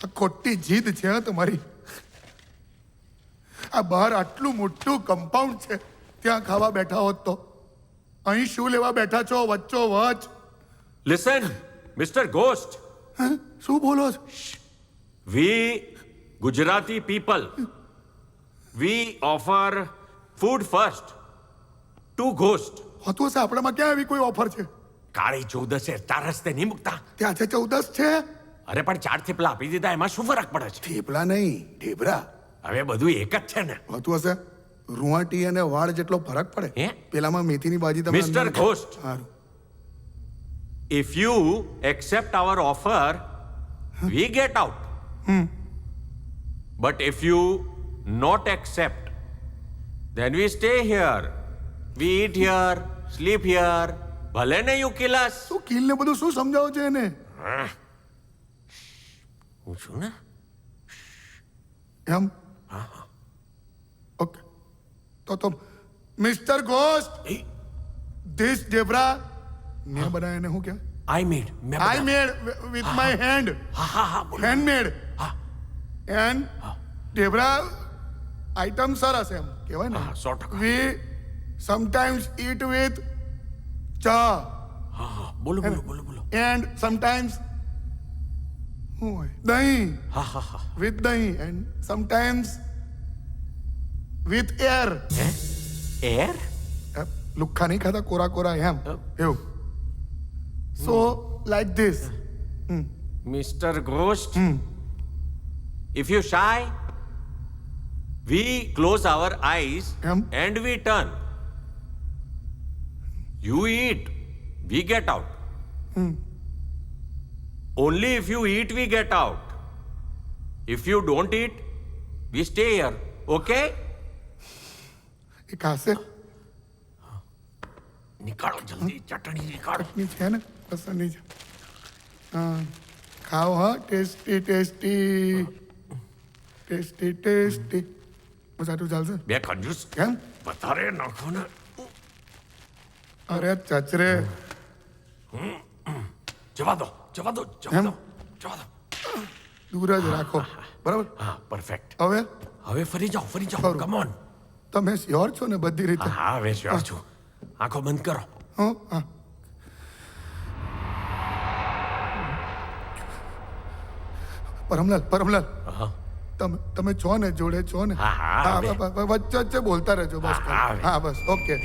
આ ખોટી જીદ છે હો તમારી. આ બહાર આટલું મોટું કમ્પાઉન્ડ છે, ત્યાં ખાવા બેઠા હોત તો અહીં શું લેવા બેઠા છો વચ્ચો વચ? લિસન મિસ્ટર ગોસ્ટ, હે? શું બોલો છો? We Gujarati people, we offer food first to ghost. હોતું હશે, આપણામાં ક્યાં એવી કોઈ ઓફર છે? કાળી ચૌદસે ચાર રસ્તે નહીં મૂકતા. ત્યાં છે 14 છે. અરે પણ 4 થેપલા આપી દીધા, એમાં શું ફરક પડે છે? થેપલા નહીં, ઢેબરા. હવે બધું એક જ છે ને. હોતું હશે, રૂવાટી અને વાળ જેટલો ફરક પડે. હે? પેલામાં મેથીની ભાજી તમે Mr. અંદર- Ghost. સારું. If you accept our offer, we get out. But if you not accept, then we stay here. We eat here, sleep here. ભલે ને you kill us. શું કિલ ને બધું શું સમજાવો છો એને? હું છું ને. એમ? ઓકે. તો mister ghost, A, this dhebra મેં બનાવ્યા એને શું કહેવાય? I made. મેં આઈ બનાવ્યા. મેડ વિથ માય હેન્ડ. હા હા હા બોલો. હેન્ડમેડ. હા એન્ડ ઢેબરા આઈટમ સરસ એમ કહેવાય ને. હા 100%. વી સમટાઈમ્સ ઈટ વિથ ચા હા હા બોલો બોલો બોલો બોલો. એન્ડ સમટાઈમ્સ શું હોય દહીં હા હા હા. વિથ દહીં એન્ડ સમટાઈમ્સ વિથ એર. હે? એર? લુખ્ખા નહીં ખાતા, કોરા કોરા એમ એવું. સો like this. Mr. Ghost, if you shy, we close our eyes and we turn. You eat, we get out. Only if you eat, we get out. If you don't eat, we stay here. Okay? એ ખાશે નિકાળો જલ્દી ચટણી નિકાળો. ની છે ને પસંદની છે. હા ખાઓ હા. Tasty tasty tasty tasty. બસ આટલું ચાલશે બે કંજૂસ કેમ? વધારે નાખો ને. અરે ચચરે. જવા દો જવા દો જવા દો જવા દો. દૂર જ રાખો, બરાબર? હા પરફેક્ટ. હવે હવે ફરી જાઓ ખરું. Come on. તમે શ્યોર છો ને બધી રીતે? હા હવે શ્યોર છું. આંખો બંધ કરો. હં? હા. પરમલાલ હા તમે છો ને, જોડે છો ને? હા, હા, હવે. વચ્ચે વચ્ચે બોલતા રહેજો બસ. હા, હવે. હા બસ ઓકે.